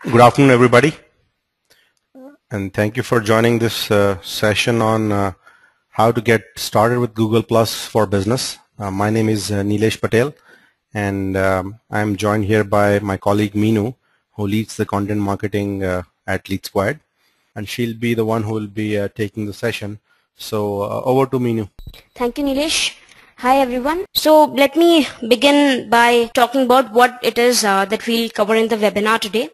Good afternoon, everybody, and thank you for joining this session on how to get started with Google Plus for Business. My name is Nilesh Patel, and I'm joined here by my colleague Meenu, who leads the content marketing at Lead Squared, and she'll be the one who will be taking the session. So over to Meenu. Thank you, Nilesh. Hi, everyone. So let me begin by talking about what it is that we'll cover in the webinar today.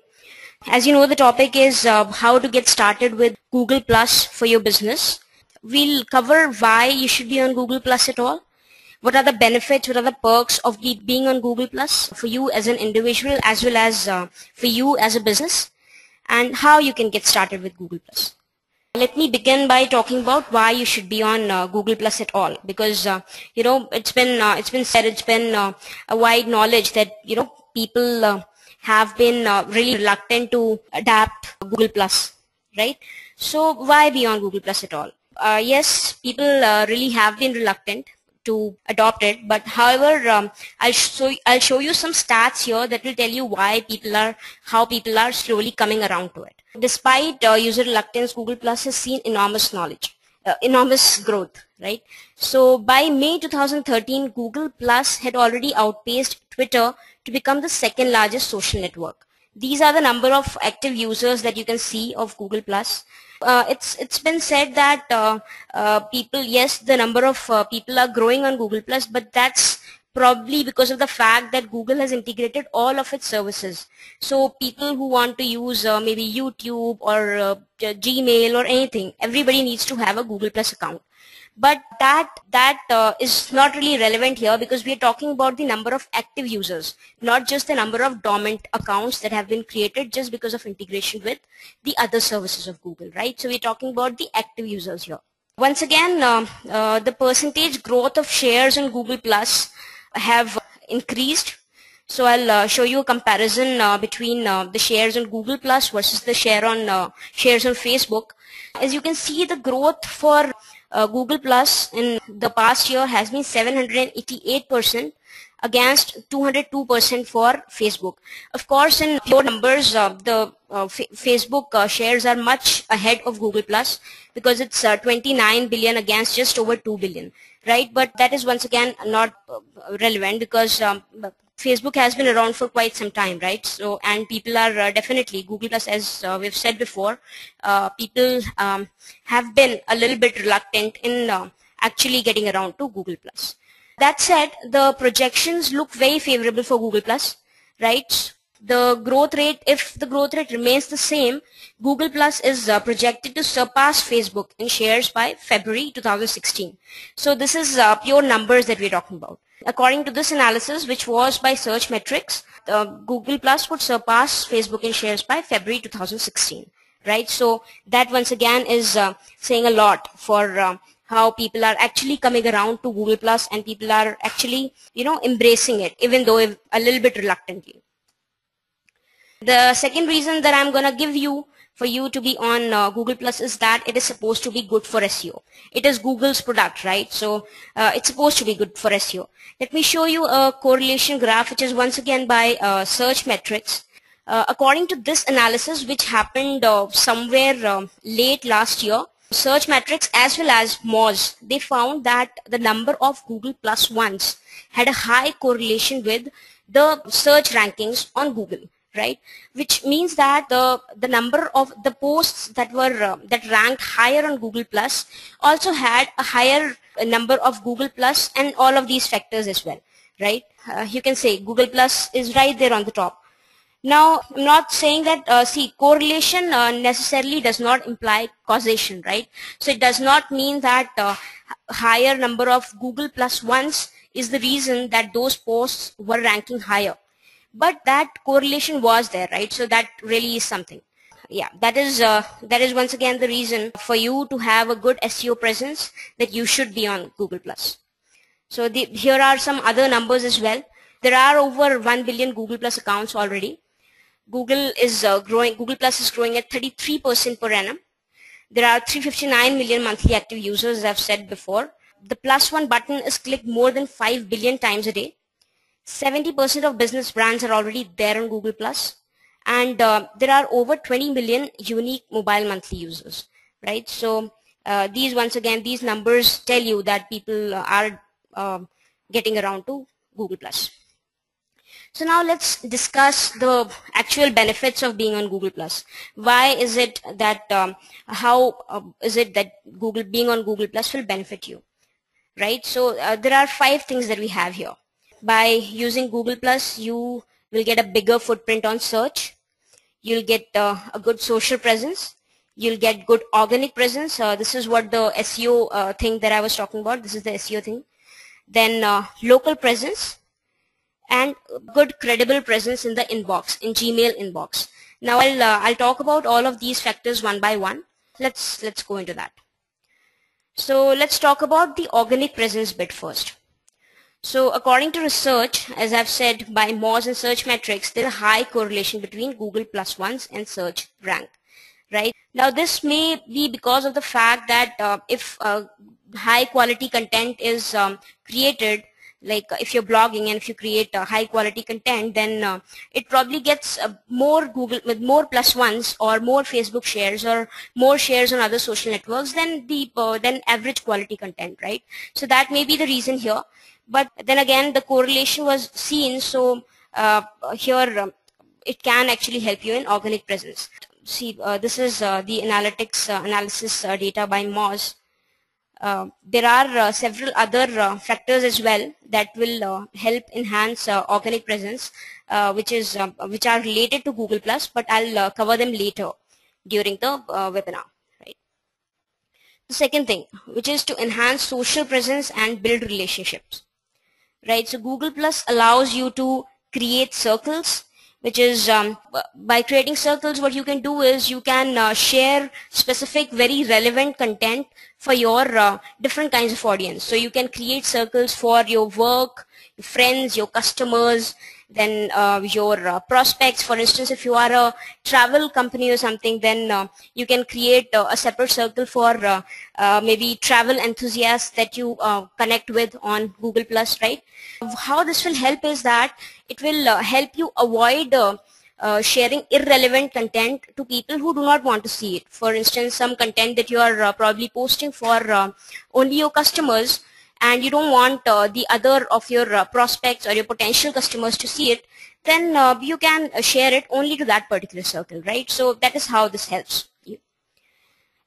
As you know, the topic is how to get started with Google Plus for your business. We'll cover why you should be on Google Plus at all. What are the benefits, what are the perks of being on Google Plus for you as an individual as well as for you as a business, and how you can get started with Google Plus. Let me begin by talking about why you should be on Google Plus at all, because you know, it's been said, it's been a wide knowledge that people have been really reluctant to adapt Google Plus, right? So why be on Google Plus at all? Yes, people really have been reluctant to adopt it, but however, I'll show you some stats here that will tell you how people are slowly coming around to it. Despite user reluctance, Google Plus has seen enormous growth, right? So by May 2013, Google Plus had already outpaced Twitter to become the second largest social network. These are the number of active users that you can see of Google Plus. It's been said that the number of people are growing on Google Plus, but that's probably because of the fact that Google has integrated all of its services. So people who want to use maybe YouTube or Gmail or anything, everybody needs to have a Google Plus account. But that is not really relevant here, because we are talking about the number of active users, not just the number of dormant accounts that have been created just because of integration with the other services of Google, right? So we're talking about the active users here. Once again, the percentage growth of shares in Google Plus have increased. So I'll show you a comparison between the shares on Google Plus versus the shares on Facebook. As you can see, the growth for Google Plus in the past year has been 788% against 202% for Facebook. Of course, in pure numbers, the Facebook shares are much ahead of Google Plus, because it's 29 billion against just over 2 billion, right? But that is once again not relevant, because Facebook has been around for quite some time, right? So, and people are definitely Google Plus, as we've said before, people have been a little bit reluctant in actually getting around to Google Plus. That said, the projections look very favorable for Google Plus, right? The growth rate, if the growth rate remains the same, Google Plus is projected to surpass Facebook in shares by February 2016. So this is pure numbers that we're talking about. According to this analysis, which was by Searchmetrics, Google Plus would surpass Facebook in shares by February 2016, right? So that once again is saying a lot for how people are actually coming around to Google Plus, and people are actually, embracing it, even though a little bit reluctantly. The second reason that I'm going to give you for you to be on Google Plus is that it is supposed to be good for SEO. It is Google's product, right? So it's supposed to be good for SEO. Let me show you a correlation graph, which is once again by Searchmetrics. According to this analysis, which happened somewhere late last year, Searchmetrics as well as Moz, they found that the number of Google Plus ones had a high correlation with the search rankings on Google, right? Which means that the number of the posts that were that ranked higher on Google Plus also had a higher number of Google Plus, and all of these factors as well, right? You can say Google Plus is right there on the top. Now, I'm not saying that, correlation necessarily does not imply causation, right? So it does not mean that higher number of Google Plus ones is the reason that those posts were ranking higher. But that correlation was there, right? So that really is something. Yeah, that is once again the reason for you to have a good SEO presence, that you should be on Google Plus. So here are some other numbers as well. There are over 1 billion Google Plus accounts already. Google Plus is growing at 33% per annum. There are 359 million monthly active users, as I've said before. The plus one button is clicked more than 5 billion times a day. 70% of business brands are already there on Google Plus. and there are over 20 million unique mobile monthly users, right? So these, once again, these numbers tell you that people are getting around to Google Plus. So now let's discuss the actual benefits of being on Google Plus. Why is it that how is it that being on Google Plus will benefit you, right? So there are 5 things that we have here. By using Google Plus, you will get a bigger footprint on search. You'll get a good social presence. You'll get good organic presence. This is what the SEO thing that I was talking about. This is the SEO thing. Then local presence and good credible presence in the inbox, in Gmail inbox. Now I'll talk about all of these factors one by one. Let's go into that. So let's talk about the organic presence bit first. So according to research, as I've said, by Moz and Searchmetrics, there's a high correlation between Google Plus ones and search rank, right? Now this may be because of the fact that if high quality content is created, like if you're blogging and if you create high quality content, then it probably gets more Google with more plus ones or more Facebook shares or more shares on other social networks than the average quality content, right? So that may be the reason here. But then again, the correlation was seen, so here it can actually help you in organic presence. See, this is the analysis data by Moz. There are several other factors as well that will help enhance organic presence, which are related to Google Plus, but I'll cover them later during the webinar. Right. The second thing, which is to enhance social presence and build relationships. Right. So Google Plus allows you to create circles, which is by creating circles, what you can do is you can share specific, very relevant content for your different kinds of audience. So you can create circles for your work, your friends, your customers, then your prospects. For instance, if you are a travel company or something, then you can create a separate circle for maybe travel enthusiasts that you connect with on Google Plus, right? How this will help is that it will help you avoid sharing irrelevant content to people who do not want to see it. For instance, some content that you are probably posting for only your customers, and you don't want the other of your prospects or your potential customers to see it, then you can share it only to that particular circle, right? So that is how this helps you.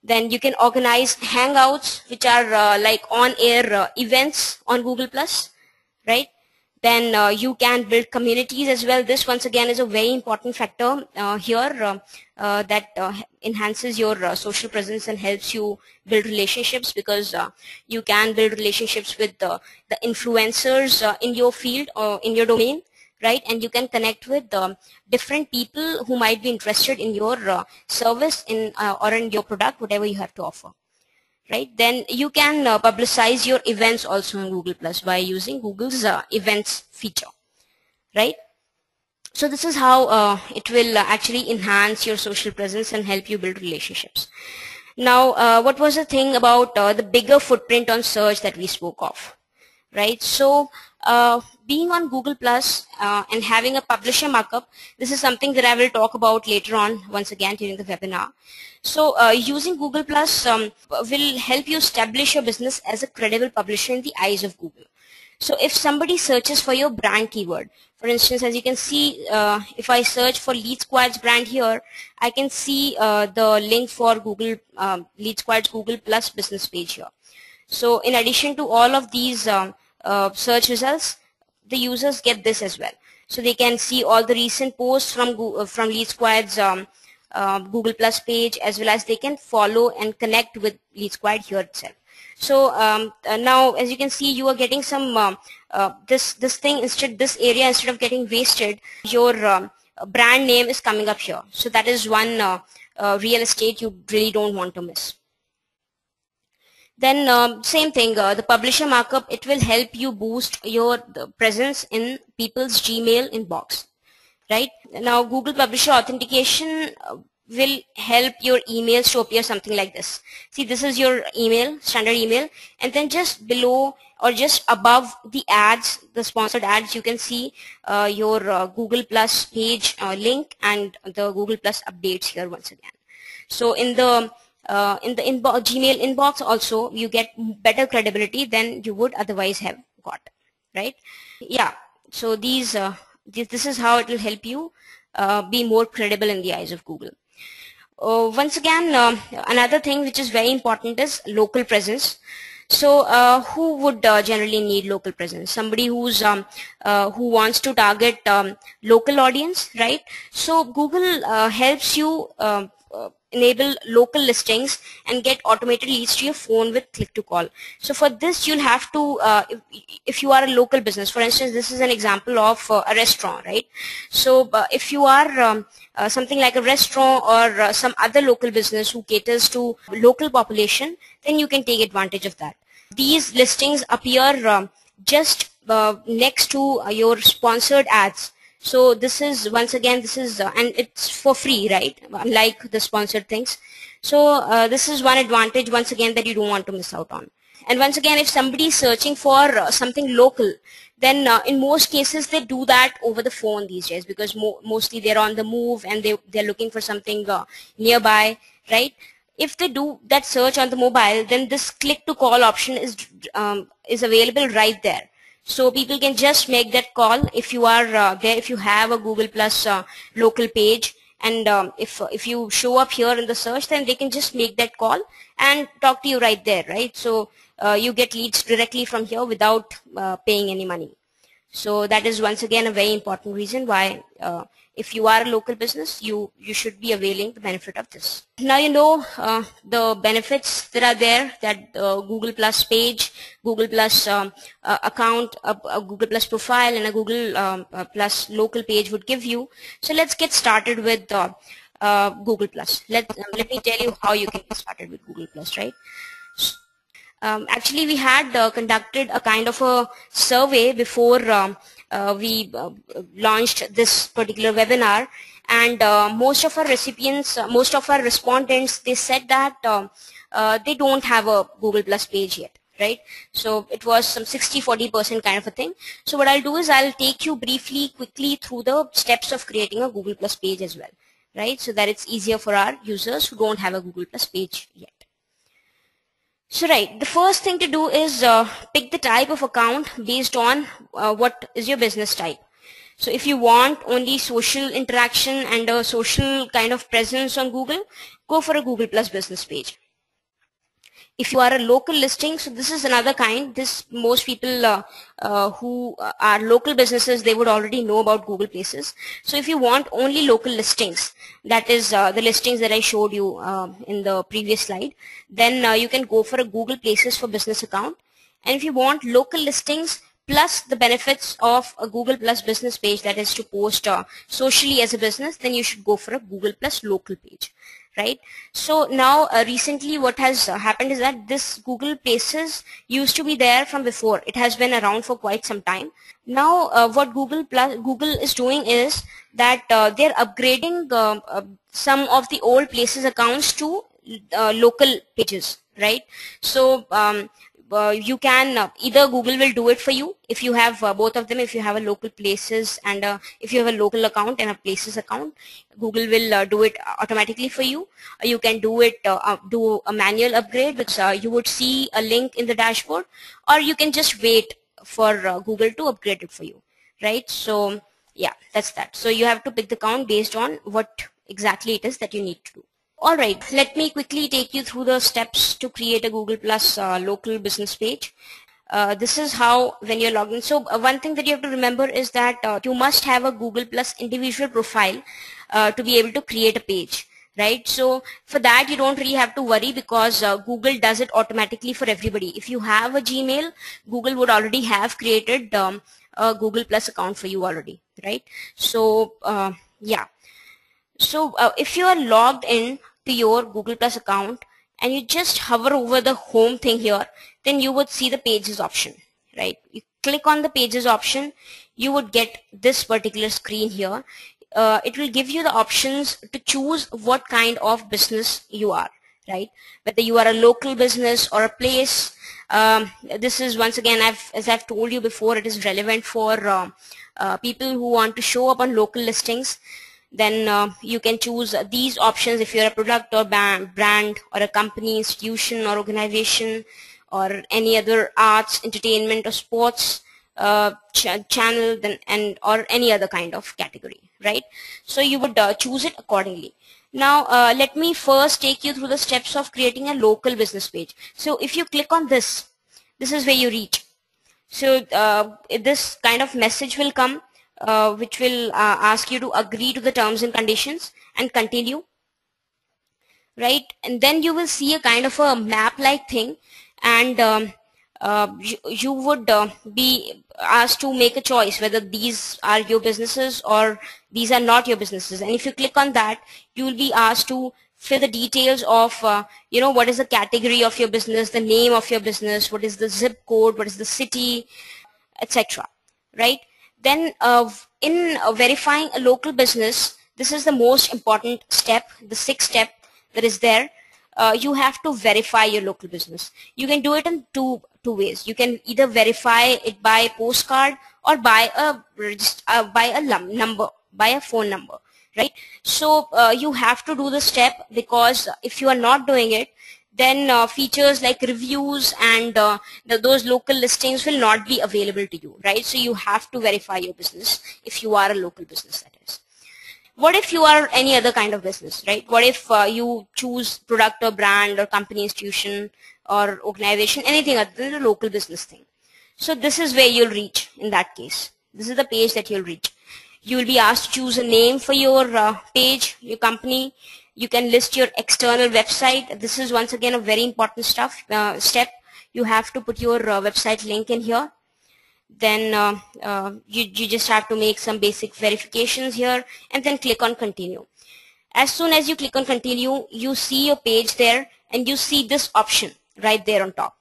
Then you can organize hangouts, which are like on-air events on Google Plus, right? Then you can build communities as well. This once again is a very important factor here that enhances your social presence and helps you build relationships, because you can build relationships with the influencers in your field or in your domain, right? And you can connect with different people who might be interested in your service or in your product, whatever you have to offer. Right? Then you can publicize your events also on Google Plus by using Google's events feature, right? So this is how it will actually enhance your social presence and help you build relationships. Now, what was the thing about the bigger footprint on search that we spoke of, right? So being on Google Plus and having a publisher markup, this is something that I will talk about later on once again during the webinar. So using Google Plus will help you establish your business as a credible publisher in the eyes of Google. So if somebody searches for your brand keyword, for instance, as you can see, if I search for Lead Squad's brand here, I can see the link for Google Lead Squad's Google Plus business page here. So in addition to all of these search results, the users get this as well. So they can see all the recent posts from Lead Squad's Google Plus page, as well as they can follow and connect with Lead Squad here itself. So now, as you can see, you are getting some this area, instead of getting wasted, your brand name is coming up here. So that is one real estate you really don't want to miss. Then same thing, the publisher markup, it will help you boost your presence in people's Gmail inbox. Right? Now, Google Publisher Authentication will help your emails to appear something like this. See, this is your email, standard email, and then just below or just above the ads, the sponsored ads, you can see your Google Plus page link and the Google Plus updates here once again. So in the Gmail inbox also, you get better credibility than you would otherwise have got, right? Yeah. So this is how it will help you be more credible in the eyes of Google. Once again, another thing which is very important is local presence. So who would generally need local presence? Somebody who wants to target local audience, right? So Google helps you enable local listings and get automated leads to your phone with click to call. So for this, you'll have to, if you are a local business, for instance, this is an example of a restaurant, right? So if you are something like a restaurant or some other local business who caters to local population, then you can take advantage of that. These listings appear just next to your sponsored ads. So this is, once again, this is and it's for free, right? Unlike the sponsored things. So this is one advantage, once again, that you don't want to miss out on. And once again, if somebody is searching for something local, then in most cases they do that over the phone these days, because mostly they're on the move and they're looking for something nearby, right? If they do that search on the mobile, then this click to call option is available right there. So people can just make that call if you are there, if you have a Google Plus local page, and if you show up here in the search, then they can just make that call and talk to you right there, right? So you get leads directly from here without paying any money. So that is once again a very important reason why if you are a local business, you should be availing the benefit of this. Now you know the benefits that are there, that Google Plus page, Google Plus account, a Google Plus profile, and a Google Plus local page would give you. So let's get started with Google Plus. Let me tell you how you can get started with Google Plus, right? Actually, we had conducted a kind of a survey before we launched this particular webinar, and most of our recipients, most of our respondents, they said that they don't have a Google Plus page yet, right? So it was some 60-40% kind of a thing. So what I'll do is I'll take you quickly through the steps of creating a Google Plus page as well, right? So that it's easier for our users who don't have a Google Plus page yet. So right, the first thing to do is pick the type of account based on what is your business type. So if you want only social interaction and a social kind of presence on Google, go for a Google Plus business page. If you are a local listing, so this is another kind. This most people who are local businesses, they would already know about Google Places. So if you want only local listings, that is the listings that I showed you in the previous slide, then you can go for a Google Places for business account. And if you want local listings plus the benefits of a Google Plus business page, that is to post socially as a business, then you should go for a Google Plus local page. Right. So now recently what has happened is that this Google Places used to be there from before. It has been around for quite some time. Now what Google is doing is that they're upgrading some of the old Places accounts to local pages, right? So you can either Google will do it for you if you have both of them. If you have a local Places and if you have a local account and a Places account, Google will do it automatically for you. You can do it, do a manual upgrade, which you would see a link in the dashboard, or you can just wait for Google to upgrade it for you, right? So yeah, that's that. So you have to pick the account based on what exactly it is that you need to do. All right, let me quickly take you through the steps to create a Google Plus local business page. This is how when you're logged in. So one thing that you have to remember is that you must have a Google Plus individual profile to be able to create a page, right? So for that you don't really have to worry, because Google does it automatically for everybody. If you have a Gmail, Google would already have created a Google Plus account for you already, right? So yeah. So if you are logged in to your Google Plus account and you just hover over the home thing here, then you would see the pages option, right? You click on the pages option, you would get this particular screen here. it will give you the options to choose what kind of business you are, right? Whether you are a local business or a place. This is once again, as I've told you before, it is relevant for people who want to show up on local listings. Then you can choose these options if you're a product or brand or a company, institution or organization or any other arts, entertainment or sports channel or any other kind of category, right? So you would choose it accordingly. Now let me first take you through the steps of creating a local business page. So if you click on this is where you reach. So this kind of message will come which will ask you to agree to the terms and conditions and continue, right? And then you will see a kind of a map like thing, and you would be asked to make a choice whether these are your businesses or these are not your businesses. And if you click on that, you will be asked to fill the details of what is the category of your business, the name of your business, what is the zip code, what is the city, etc., right? Then in verifying a local business, this is the most important step, the sixth step that is there. You have to verify your local business. You can do it in two ways. You can either verify it by postcard or by a phone number, right? So you have to do the step, because if you are not doing it, then features like reviews and those local listings will not be available to you, right? So you have to verify your business if you are a local business, that is. What if you are any other kind of business, right? What if you choose product or brand or company, institution or organization, anything other than a local business thing? So this is where you'll reach in that case. This is the page that you'll reach. You will be asked to choose a name for your page, your company. You can list your external website. This is once again a very important step. You have to put your website link in here. Then you just have to make some basic verifications here and then click on continue. As soon as you click on continue, you see your page there and you see this option right there on top.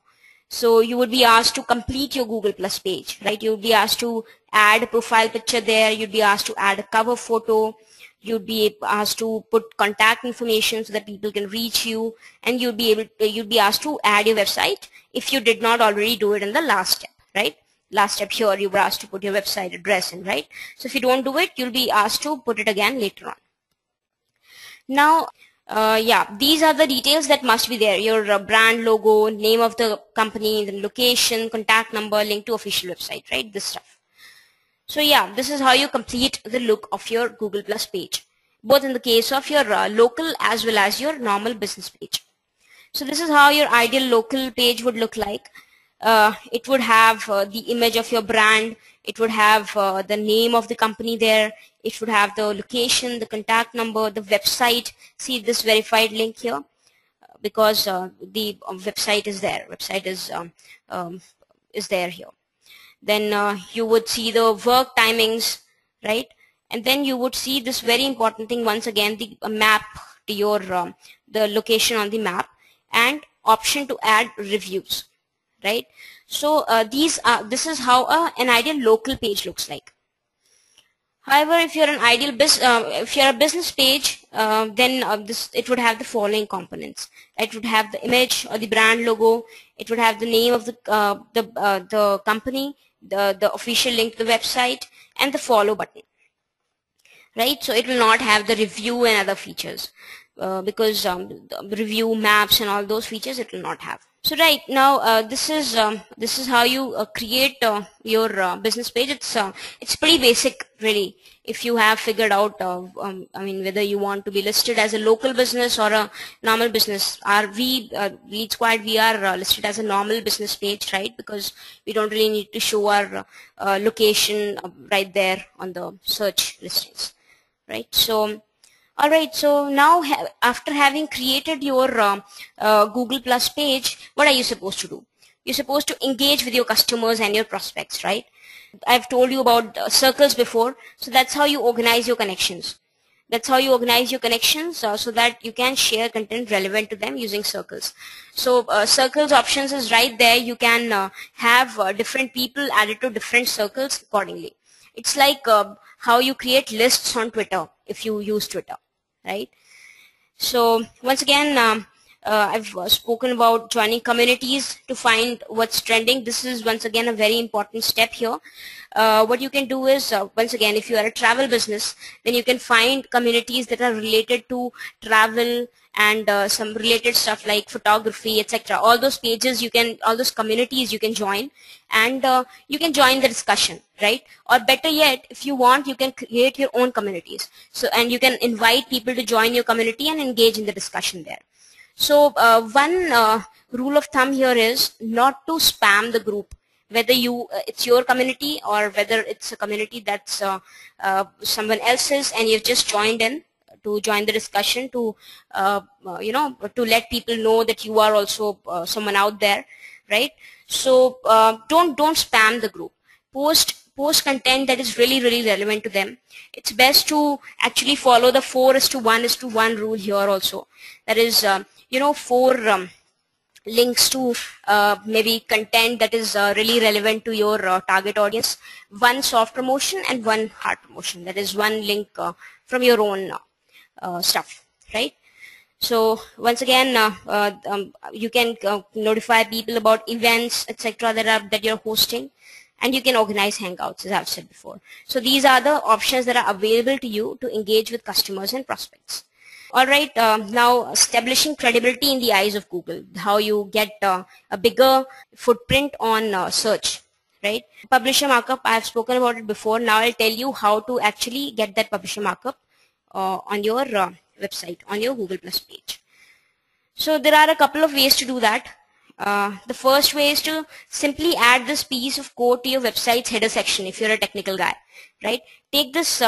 So you would be asked to complete your Google Plus page, right? You would be asked to add a profile picture there. You'd be asked to add a cover photo. You'd be asked to put contact information so that people can reach you, and you'd be asked to add your website if you did not already do it in the last step, right? Last step here, you were asked to put your website address in, right? So if you don't do it, you'll be asked to put it again later on. Now, these are the details that must be there. Your brand logo, name of the company, the location, contact number, link to official website, right? This stuff. So yeah, this is how you complete the look of your Google Plus page, both in the case of your local as well as your normal business page. So this is how your ideal local page would look like. It would have the image of your brand. It would have the name of the company there. It would have the location, the contact number, the website. See this verified link here, because the website is there. Website is there here. Then you would see the work timings, right? And then you would see this very important thing once again, the map to your the location on the map, and option to add reviews, right? So this is how an ideal local page looks like. However, if you're if you're a business page, then it would have the following components. It would have the image or the brand logo. It would have the name of the company, the official link to the website, and the follow button, right? So it will not have the review and other features, because the review, maps, and all those features it will not have. So right now, this is how you create your business page. It's pretty basic, really. If you have figured out, I mean, whether you want to be listed as a local business or a normal business. Lead Squad, we are listed as a normal business page, right? Because we don't really need to show our location right there on the search listings, right? So. Alright, so now after having created your Google Plus page, what are you supposed to do? You're supposed to engage with your customers and your prospects, right? I've told you about circles before, so that's how you organize your connections. That's how you organize your connections so that you can share content relevant to them using circles. So circles options is right there. You can have different people added to different circles accordingly. It's like how you create lists on Twitter. if you use Twitter, right? So once again, I've spoken about joining communities to find what's trending. This is once again a very important step here. What you can do is, once again, if you are a travel business, then you can find communities that are related to travel and some related stuff like photography, etc. All those pages all those communities you can join, and you can join the discussion, right? Or better yet, if you want, you can create your own communities. So, and you can invite people to join your community and engage in the discussion there. So one rule of thumb here is not to spam the group, whether it's your community or whether it's a community that's someone else's and you've just joined in to join the discussion, to to let people know that you are also someone out there, right? So don't spam the group. Post content that is really relevant to them. It's best to actually follow the 4:1:1 rule here also. That is 4 links to maybe content that is really relevant to your target audience, 1 soft promotion and 1 hard promotion. That is 1 link from your own stuff, right? So once again, you can notify people about events, etc. that you're hosting, and you can organize hangouts, as I've said before. So these are the options that are available to you to engage with customers and prospects. All right, now establishing credibility in the eyes of Google, how you get a bigger footprint on search, right? Publisher markup, I have spoken about it before. Now I'll tell you how to actually get that publisher markup on your website, on your Google Plus page. So there are a couple of ways to do that. The first way is to simply add this piece of code to your website's header section if you're a technical guy, right? Take this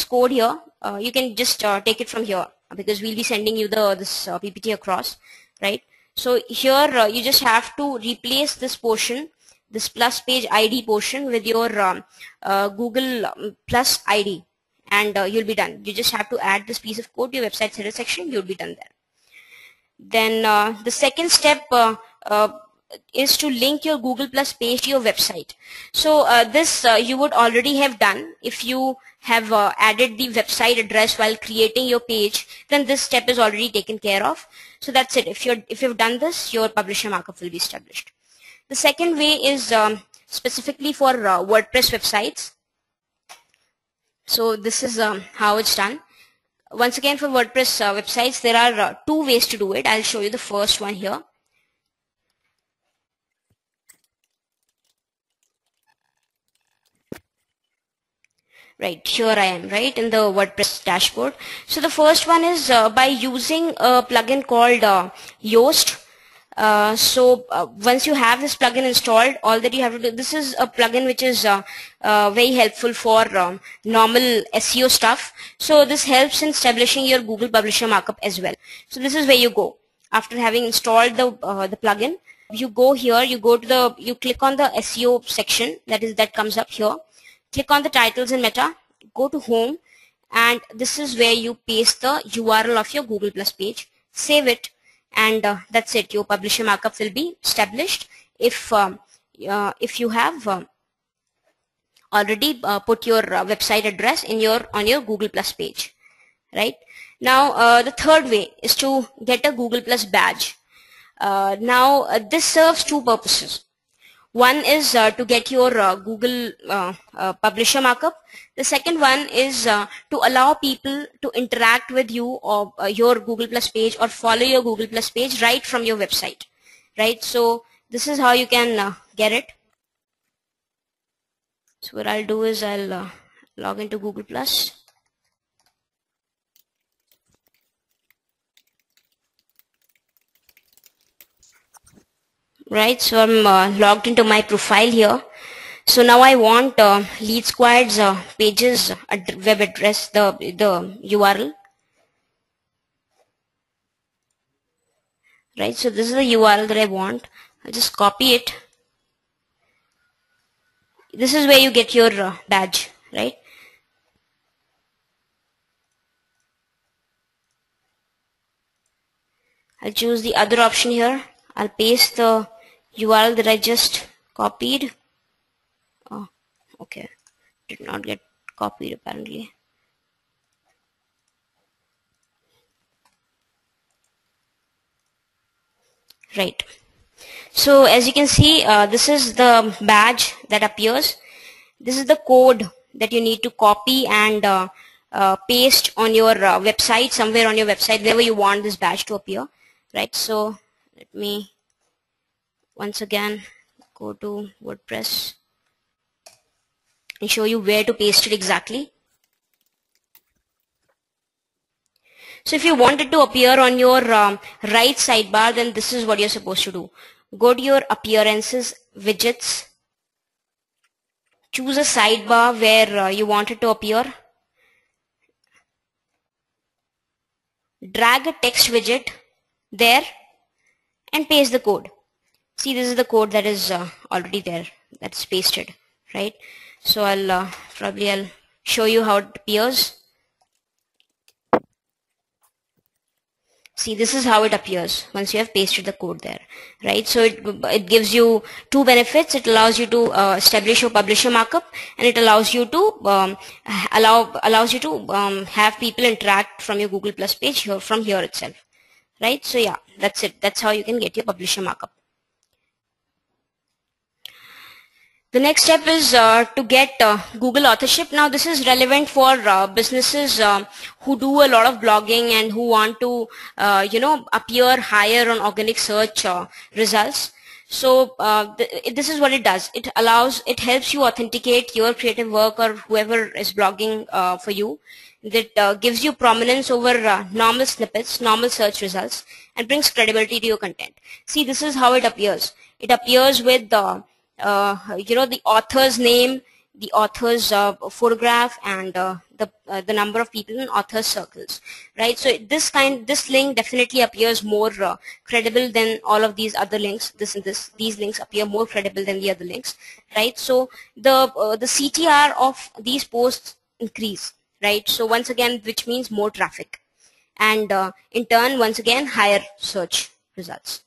code here. You can just take it from here because we'll be sending you this PPT across, right? So here you just have to replace this portion, this plus page ID portion, with your Google Plus ID, and you'll be done. You just have to add this piece of code to your website's header section. You'll be done there. Then the second step is to link your Google Plus page to your website. So this you would already have done. If you have added the website address while creating your page, then this step is already taken care of. So that's it. If you've done this, your publisher markup will be established. The second way is specifically for WordPress websites. So this is how it's done. Once again, for WordPress websites, there are 2 ways to do it. I'll show you the first one here. Right, here I am, right, in the WordPress dashboard. So the first one is by using a plugin called Yoast. Once you have this plugin installed, all that you have to do, this is a plugin which is very helpful for normal SEO stuff. So this helps in establishing your Google Publisher markup as well. So this is where you go. After having installed the plugin, you go here, you click on the SEO section that comes up here. Click on the titles in meta, go to home, and this is where you paste the URL of your Google Plus page, save it, and that's it. Your publisher markup will be established if you have already put your website address on your Google Plus page, right? Now the third way is to get a Google Plus badge. This serves 2 purposes. One is to get your Google publisher markup. The second one is to allow people to interact with you or your Google Plus page, or follow your Google Plus page right from your website, right? So this is how you can get it. So what I'll do is I'll log into Google Plus. Right, so I'm logged into my profile here. So now I want Lead Squad's pages web address, the URL. Right, so this is the URL that I want. I'll just copy it. This is where you get your badge, right? I'll choose the other option here. I'll paste the URL that I just copied. Oh, okay, did not get copied apparently. right? So as you can see, this is the badge that appears. This is the code that you need to copy and paste on your website, somewhere on your website, wherever you want this badge to appear, right? So let me once again go to WordPress and show you where to paste it exactly. So if you want it to appear on your right sidebar, then this is what you're supposed to do. Go to your appearances, widgets, choose a sidebar where you want it to appear. Drag a text widget there and paste the code. See, this is the code that is already there, that's pasted, right? So I'll show you how it appears. See, this is how it appears once you have pasted the code there, right? So it gives you two benefits. It allows you to establish your publisher markup, and it allows you to have people interact from your Google Plus page here, from here itself, right? So yeah, that's it. That's how you can get your publisher markup. The next step is to get Google authorship. Now this is relevant for businesses who do a lot of blogging and who want to appear higher on organic search results. So this is what it does. It helps you authenticate your creative work or whoever is blogging for you. That gives you prominence over normal snippets, normal search results, and brings credibility to your content. See, this is how it appears. It appears with the author's name, the author's photograph, and the number of people in author's circles, right? So this link definitely appears more credible than all of these other links. These links appear more credible than the other links, right? So the CTR of these posts increase, right? So once again, which means more traffic, and in turn, once again, higher search results,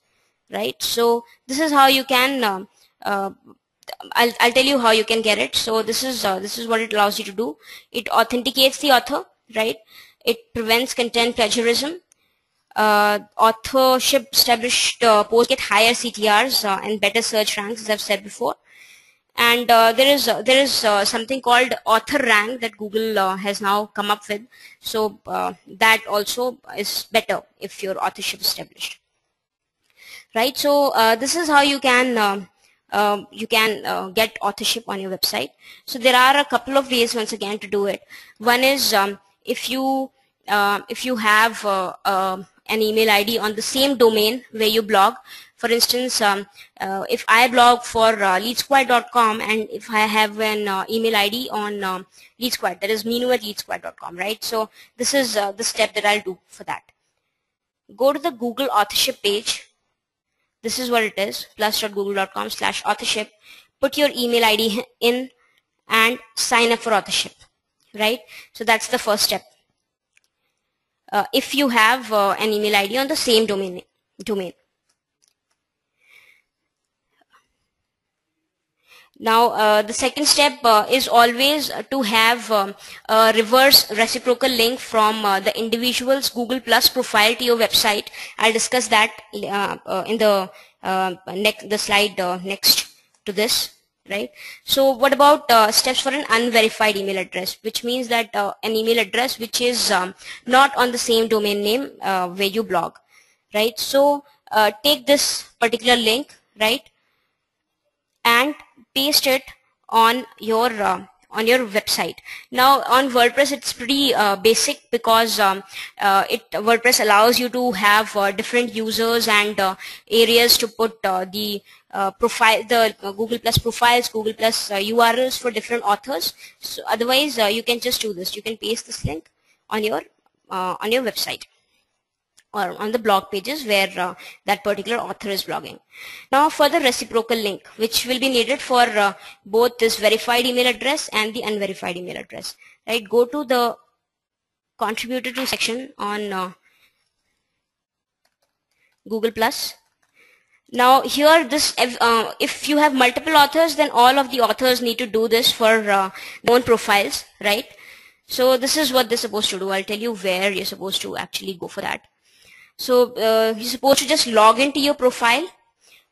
right? So this is how you can I'll tell you how you can get it. So this is what it allows you to do. It authenticates the author, right? It prevents content plagiarism. Authorship established posts get higher CTRs and better search ranks, as I've said before. And there is something called author rank that Google has now come up with. So that also is better if your authorship is established, right? So this is how you can get authorship on your website. So there are a couple of ways once again to do it. One is if you have an email ID on the same domain where you blog. For instance, if I blog for leadsquared.com, and if I have an email ID on LeadSquared, that is meenu@leadsquared.com, right? So this is the step that I'll do for that. Go to the Google authorship page. This is what it is, plus.google.com/authorship. Put your email ID in and sign up for authorship, right? So that's the first step. If you have an email ID on the same domain. Now the second step is always to have a reverse reciprocal link from the individual's Google Plus profile to your website. I'll discuss that in the slide next to this, right? So what about steps for an unverified email address, which means that an email address which is not on the same domain name where you blog, right? So take this particular link, right, and paste it on your website. Now on WordPress it's pretty basic, because WordPress allows you to have different users and areas to put the Google Plus profiles, Google Plus URLs for different authors. So otherwise you can just do this. You can paste this link on your website or on the blog pages where that particular author is blogging. Now for the reciprocal link, which will be needed for both this verified email address and the unverified email address, right? Go to the contributor to section on Google Plus. Now here if you have multiple authors, then all of the authors need to do this for their own profiles, right? So this is what they're supposed to do. I'll tell you where you're supposed to actually go for that. So you're supposed to just log into your profile,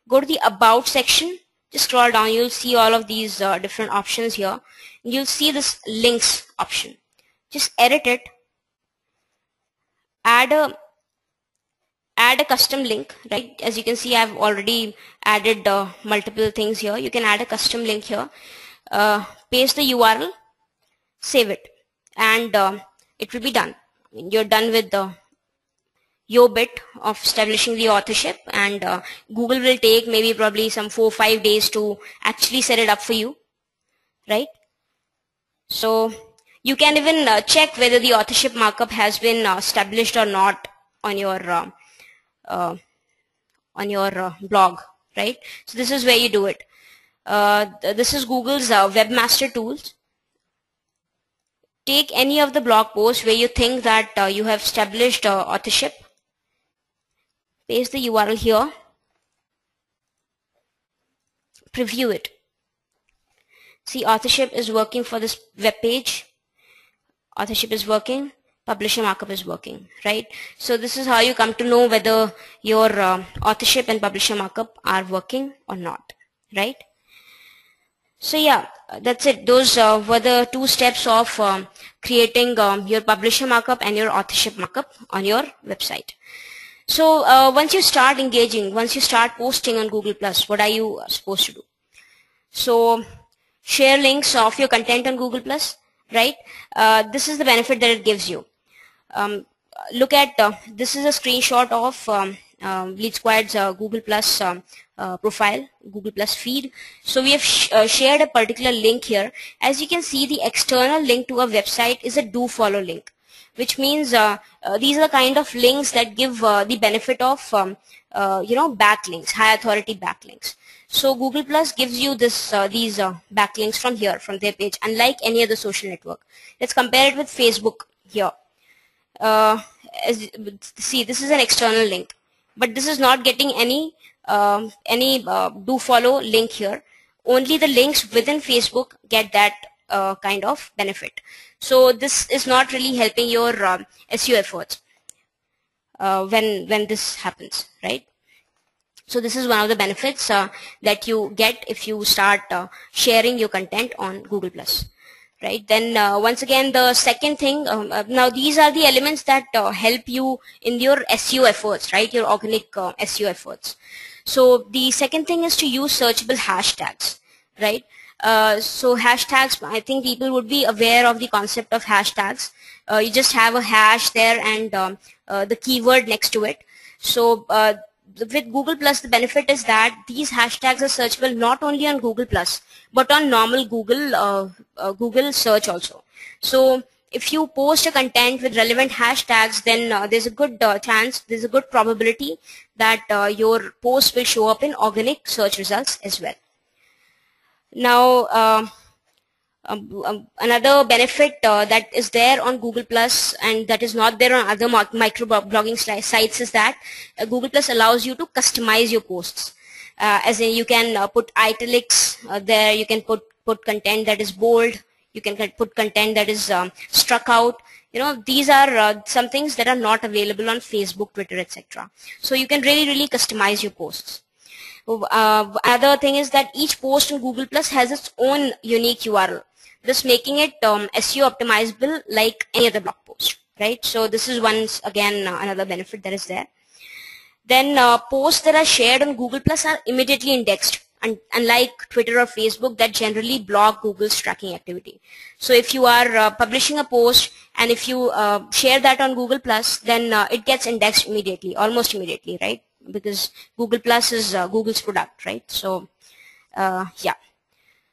go to the About section, just scroll down, you'll see all of these different options here. You'll see this links option. Just edit it, add a custom link, right? As you can see, I've already added multiple things here. You can add a custom link here, paste the URL, save it, and it will be done. I mean, you're done with your bit of establishing the authorship, and Google will take maybe probably some 4 or 5 days to actually set it up for you, right? So you can even check whether the authorship markup has been established or not on your blog, right? So this is where you do it. This is Google's Webmaster Tools. Take any of the blog posts where you think that you have established authorship. Paste the URL here. Preview it. See, authorship is working for this web page. Authorship is working. Publisher markup is working, right? So this is how you come to know whether your authorship and publisher markup are working or not, right? So yeah, that's it. Those were the 2 steps of creating your publisher markup and your authorship markup on your website. So once you start engaging, once you start posting on Google+, what are you supposed to do? So share links of your content on Google+, right? This is the benefit that it gives you. Look at this is a screenshot of Lead Squad's Google+ profile, Google+ feed. So we have shared a particular link here. As you can see, the external link to a website is a do follow link, which means these are the kind of links that give the benefit of backlinks, high authority backlinks. So Google+ gives you these backlinks from here, from their page, unlike any other social network. Let's compare it with Facebook here. See, this is an external link, but this is not getting any do follow link here. Only the links within Facebook get that kind of benefit. So this is not really helping your SEO efforts when this happens, right? So this is one of the benefits that you get if you start sharing your content on Google+. Right, then once again, the second thing, now these are the elements that help you in your SEO efforts, right, your organic SEO efforts. So the second thing is to use searchable hashtags, right? So hashtags, I think people would be aware of the concept of hashtags. You just have a hash there and the keyword next to it. So with Google+, the benefit is that these hashtags are searchable not only on Google+, but on normal Google search also. So if you post a content with relevant hashtags, then there's a good chance, there's a good probability that your post will show up in organic search results as well. Now, another benefit that is there on Google+ and that is not there on other microblogging sites is that Google+ allows you to customize your posts. As in, you can put italics there, you can put content that is bold, you can put content that is struck out. You know, these are some things that are not available on Facebook, Twitter, etc. So you can really customize your posts. Another thing is that each post in Google+ has its own unique URL, thus making it SEO optimizable like any other blog post, right? So this is once again another benefit that is there. Then posts that are shared on Google+ are immediately indexed, unlike Twitter or Facebook that generally block Google's tracking activity. So if you are publishing a post and if you share that on Google+, then it gets indexed immediately, almost immediately, right? Because Google+ is Google's product, right? So yeah.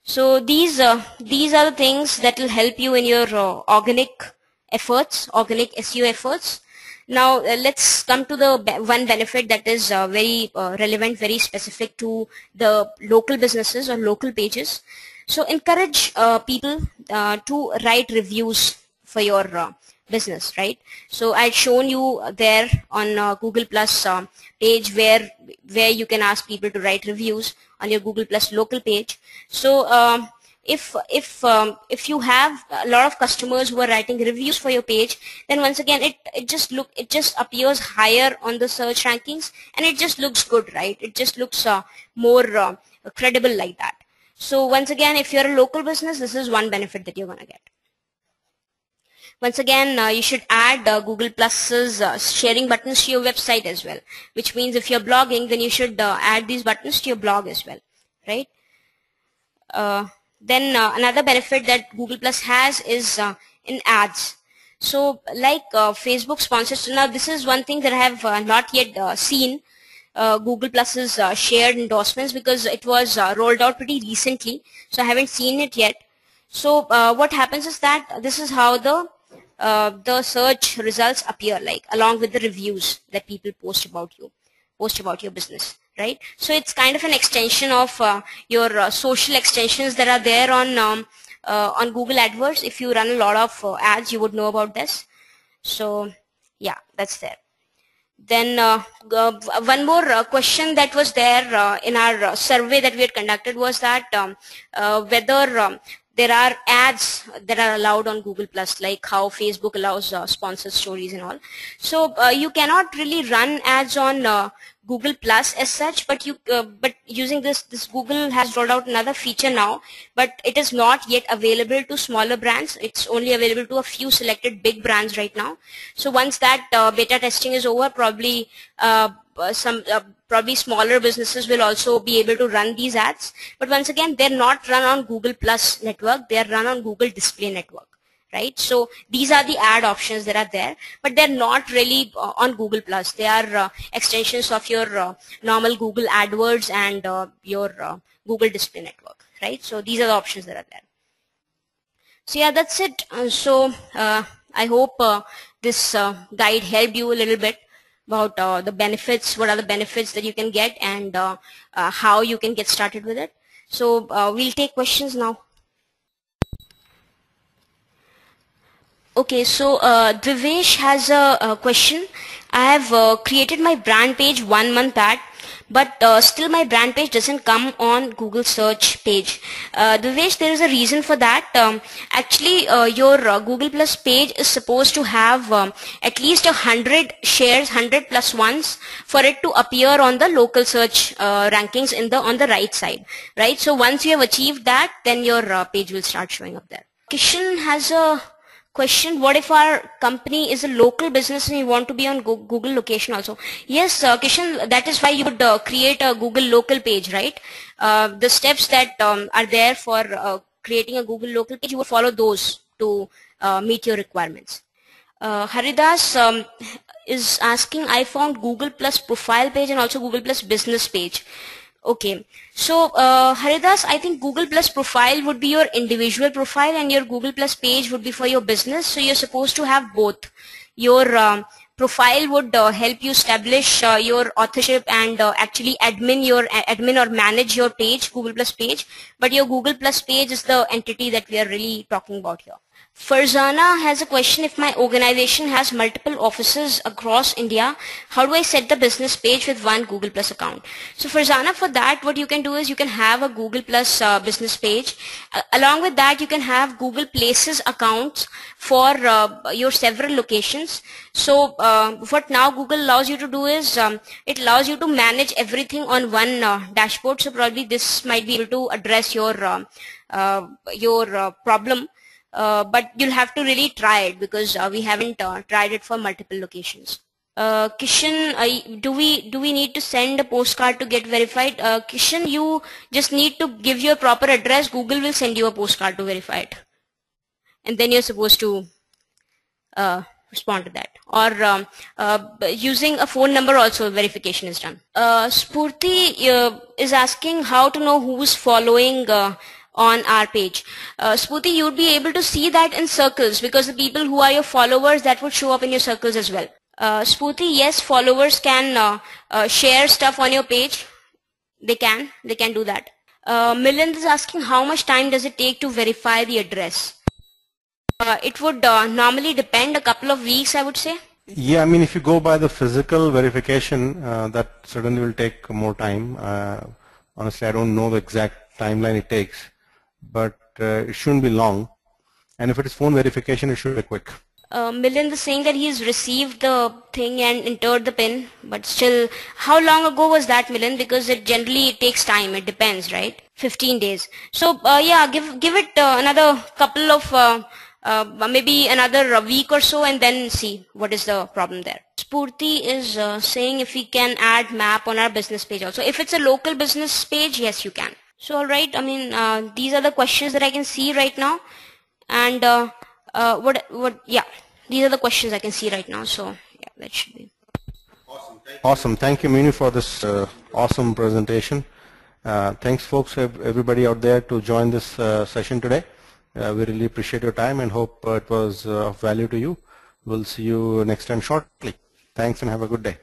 So these are the things that will help you in your organic efforts, organic SEO efforts. Now let's come to the one benefit that is very relevant, very specific to the local businesses or local pages. So encourage people to write reviews for your business, right? So I've shown you there on Google+ page where you can ask people to write reviews on your Google+ local page. So if you have a lot of customers who are writing reviews for your page, then once again it just appears higher on the search rankings, and it just looks good, right? It just looks more credible like that. So once again, if you're a local business, this is one benefit that you're gonna get. Once again, you should add Google Plus's sharing buttons to your website as well, which means if you're blogging, then you should add these buttons to your blog as well, right? Then another benefit that Google Plus has is in ads. So like Facebook sponsors, now this is one thing that I have not yet seen, Google Plus's shared endorsements, because it was rolled out pretty recently, so I haven't seen it yet. So what happens is that this is how the search results appear, like along with the reviews that people post about your business, right? So it's kind of an extension of your social extensions that are there on Google AdWords. If you run a lot of ads, you would know about this. So yeah, that's there. Then one more question that was there in our survey that we had conducted was that whether there are ads that are allowed on Google Plus, like how Facebook allows sponsored stories and all. So you cannot really run ads on Google Plus as such, but using this Google has rolled out another feature now, but it is not yet available to smaller brands. It's only available to a few selected big brands right now. So once that beta testing is over, probably probably smaller businesses will also be able to run these ads. But once again, they're not run on Google Plus network, they're run on Google Display Network, right? So these are the ad options that are there, but they're not really on Google Plus. They are extensions of your normal Google AdWords and your Google Display Network, right? So these are the options that are there. So yeah, that's it. I hope this guide helped you a little bit about the benefits, what are the benefits that you can get, and how you can get started with it. So we'll take questions now. Okay, so Divesh has a question. I have created my brand page 1 month back, but still my brand page doesn't come on Google search page. Divesh, there is a reason for that. Actually, your Google Plus page is supposed to have at least 100 shares, 100 plus ones, for it to appear on the local search rankings on the right side, right? So once you have achieved that, then your page will start showing up there. Kishan has a question: what if our company is a local business and you want to be on Google location also? Yes, Kishan, that is why you would create a Google local page, right? The steps that are there for creating a Google local page, you will follow those to meet your requirements. Haridas is asking, I found Google Plus profile page and also Google Plus business page. Okay, so Haridas, I think Google Plus profile would be your individual profile and your Google Plus page would be for your business. So you're supposed to have both. Your profile would help you establish your authorship and actually admin or manage your page, Google Plus page. But your Google Plus page is the entity that we are really talking about here. Farzana has a question: if my organization has multiple offices across India, how do I set the business page with one Google Plus account? So Farzana, for that, what you can do is you can have a Google Plus business page. Along with that, you can have Google Places accounts for your several locations. So what now Google allows you to do is it allows you to manage everything on one dashboard. So probably this might be able to address your problem. But you'll have to really try it, because we haven't tried it for multiple locations. Kishan, do we need to send a postcard to get verified? Kishan, you just need to give your proper address. Google will send you a postcard to verify it, and then you're supposed to respond to that. Or using a phone number also verification is done. Spurti is asking how to know who's following on our page. Spurti, you would be able to see that in circles, because the people who are your followers, that would show up in your circles as well. Spurti, yes, followers can share stuff on your page. They can do that. Milind is asking, how much time does it take to verify the address? It would normally depend, a couple of weeks, I would say. Yeah, I mean, if you go by the physical verification, that certainly will take more time. Honestly, I don't know the exact timeline it takes, but it shouldn't be long. And if it is phone verification, it should be quick. Milind is saying that he's received the thing and entered the PIN, but still, how long ago was that, Milind? Because it generally takes time. It depends, right? 15 days. So yeah, give it another couple of maybe another week or so, and then see what is the problem there. Spurti is saying if we can add map on our business page also. If it's a local business page, yes, you can. So all right, I mean these are the questions that I can see right now, and yeah, these are the questions I can see right now. So yeah, that should be awesome. Thank you, Minu, for this awesome presentation. Thanks, folks, everybody out there to join this session today. We really appreciate your time and hope it was of value to you. We'll see you next time shortly. Thanks and have a good day.